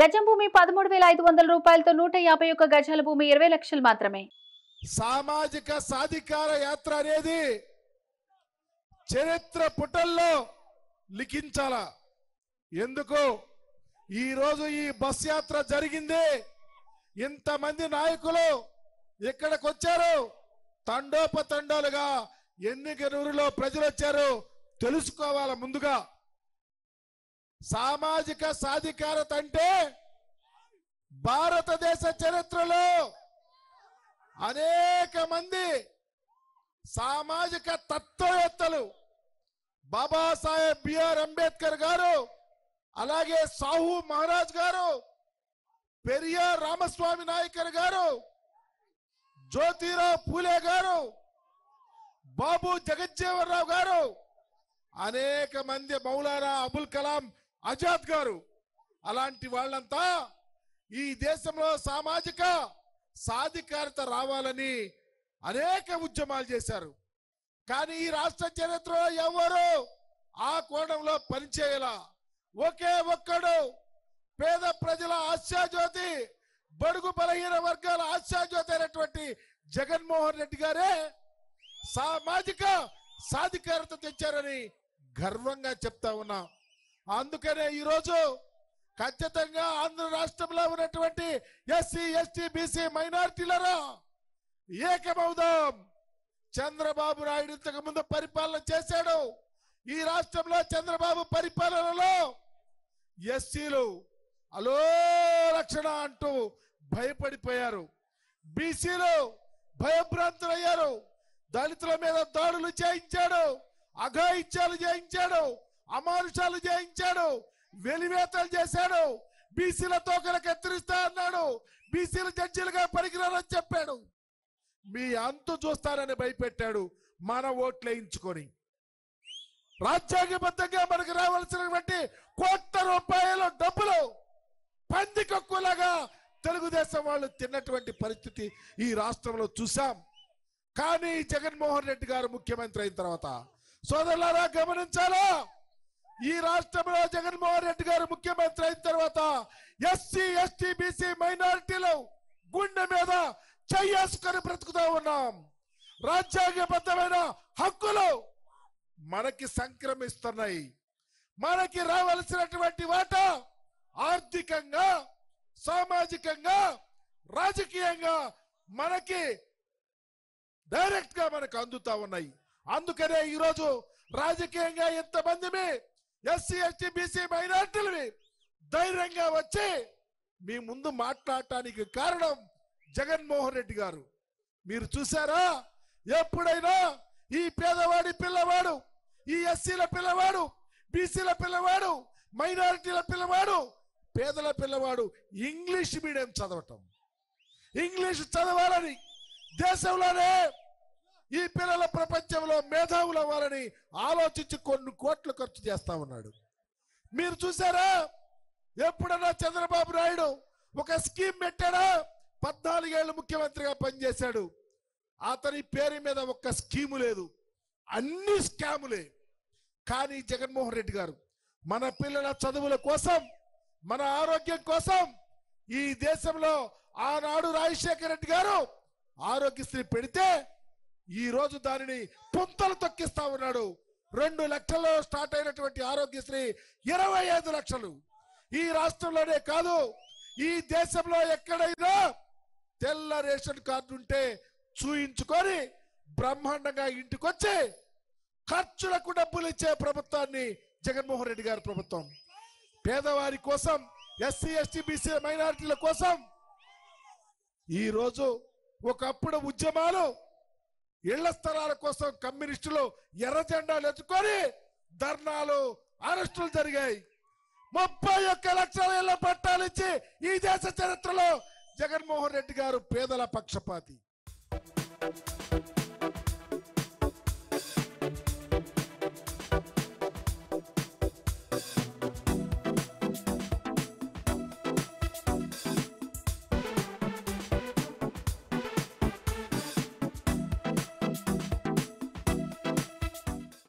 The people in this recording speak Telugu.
గజం భూమి 13,500 రూపాయలతో 151 గజాల భూమి 20 లక్షలు మాత్రమే. సామాజిక సాధికార యాత్ర అనేది చరిత్ర పుటల్లో లిఖించాలా. ఎందుకు ఈ రోజు ఈ బస్ యాత్ర జరిగింది? ఇంతమంది నాయకులు ఇక్కడికి వచ్చారు. తండోపతండాలుగా ఎన్నికలలో ప్రజలు వచ్చారు తెలుసుకోవాల. ముందుగా సామాజిక సాధికారత అంటే భారతదేశ చరిత్రలో అనేక మంది సామాజిక తత్వవేత్తలు, బాబాసాహెబ్ బిఆర్ అంబేద్కర్ గారు, అలాగే సాహు మహారాజ్ గారు, పెరియార్ రామస్వామి నాయకర్ గారు, జ్యోతిరావు పూలే గారు, బాబు జగజ్జీవన్ రావు గారు, అనేక మంది, మౌలానా అబుల్ కలాం ఆజాద్ గారు, అలాంటి వాళ్ళంతా ఈ దేశంలో సామాజిక సాధికారత రావాలని అనేక ఉద్యమాలు చేశారు. కానీ ఈ రాష్ట్ర చరిత్రలో ఎవరు ఆ కోణంలో పనిచేయాల. ఒకే ఒక్కడు పేద ప్రజల ఆశాజ్యోతి, బడుగు బలహీన వర్గాల ఆశాజ్యోతి అయినటువంటి జగన్మోహన్ రెడ్డి గారే సామాజిక సాధికారత తెచ్చారని గర్వంగా చెప్తా ఉన్నా. అందుకనే ఈరోజు ఖచ్చితంగా ఆంధ్ర రాష్ట్రంలో ఉన్నటువంటి ఎస్సీ ఎస్టీ బీసీ మైనారిటీలరా ఏకమవుదాం. చంద్రబాబు నాయుడు ఇంతకు ముందు పరిపాలన చేశాడు. ఈ రాష్ట్రంలో చంద్రబాబు పరిపాలనలో ఎస్సీలు అలో రక్షణ అంటూ భయపడిపోయారు, బీసీలు భయభ్రాంతులయ్యారు, దళితుల మీద దాడులు చేయించాడు, అఘాయిత్యాలు చేయించాడు, అమానుషాలు చేయించాడు, వెలివేతలు చేశాడు, బీసీల తోకలకు ఎత్తిరిస్తా అన్నాడు, బీసీల జడ్జీలుగా పనికిరారని చెప్పాడు, మీ అంతు చూస్తారని భయపెట్టాడు. మన ఓట్లేయించుకొని రాజ్యాంగబద్ధంగా మనకు రావాల్సినటువంటి కోట్ల రూపాయల డబ్బులు పందికొక్కులాగా తెలుగుదేశం వాళ్ళు తిన్నటువంటి పరిస్థితి ఈ రాష్ట్రంలో చూసాం. కానీ జగన్మోహన్ రెడ్డి గారు ముఖ్యమంత్రి అయిన తర్వాత సోదరులారా గమనించాలా, ఈ రాష్ట్రంలో జగన్మోహన్ రెడ్డి గారు ముఖ్యమంత్రి అయిన తర్వాత ఎస్సీ ఎస్టీ బీసీ మైనారిటీలు గుండె మీద చెయ్యేసుకొని బ్రతుకుతా ఉన్నాం. రాజ్యాంగబద్ధమైన హక్కులు మనకి సంక్రమిస్తున్నాయి. మనకి రావాల్సినటువంటి వాటా ఆర్థికంగా, సామాజికంగా, రాజకీయంగా మనకి డైరెక్ట్ గా మనకు అందుతా ఉన్నాయి. అందుకనే ఈరోజు రాజకీయంగా ఎంతమంది ఎస్సీ ఎస్టీ బీసీ మైనారిటీలు ధైర్యంగా వచ్చి మీ ముందు మాట్లాడటానికి కారణం జగన్మోహన్ రెడ్డి గారు. మీరు చూసారా, ఎప్పుడైనా ఈ పేదవాడి పిల్లవాడు, ఈ ఎస్సీల పిల్లవాడు, బీసీల పిల్లవాడు, మైనారిటీల పిల్లవాడు, పేదల పిల్లవాడు ఇంగ్లీష్ మీడియం చదవటం, ఇంగ్లీష్ చదవాలని, దేశంలోనే ఈ పిల్లల ప్రపంచంలో మేధావులు అవ్వాలని ఆలోచించి కొన్ని కోట్లు ఖర్చు చేస్తా ఉన్నాడు. మీరు చూసారా, ఎప్పుడన్నా చంద్రబాబు నాయుడు ఒక స్కీమ్ పెట్టాడా? 14 ఏళ్ళు ముఖ్యమంత్రిగా పనిచేశాడు. అతని పేరు మీద ఒక్క స్కీము లేదు, అన్ని స్కాములే. కానీ జగన్మోహన్ రెడ్డి గారు మన పిల్లల చదువుల కోసం, మన ఆరోగ్యం కోసం ఈ దేశంలో ఆనాడు రాజశేఖర రెడ్డి గారు ఆరోగ్యశ్రీ పెడితే ఈ రోజు దానిని పుంతలు తొక్కిస్తా ఉన్నాడు. 2 లక్షల్లో స్టార్ట్ అయినటువంటి ఆరోగ్యశ్రీ 25 లక్షలు. ఈ రాష్ట్రంలోనే కాదు, ఈ దేశంలో ఎక్కడైనా తెల్ల రేషన్ కార్డు ఉంటే చూయించుకొని బ్రహ్మాండంగా ఇంటికొచ్చి ఖర్చులకు డబ్బులు ఇచ్చే ప్రభుత్వాన్ని జగన్మోహన్ రెడ్డి గారి ప్రభుత్వం. పేదవారి కోసం, ఎస్సీ ఎస్టీ బీసీ మైనారిటీల కోసం ఈ రోజు, ఒకప్పుడు ఉద్యమాలు ఇళ్ల స్థలాల కోసం కమ్యూనిస్టులు ఎర్ర జెండాలు ఎత్తుకొని ధర్నాలు, అరెస్టులు జరిగాయి. 31 లక్షల ఇళ్ల పట్టాలిచ్చి ఈ దేశ చరిత్రలో జగన్మోహన్ రెడ్డి గారు పేదల పక్షపాతి.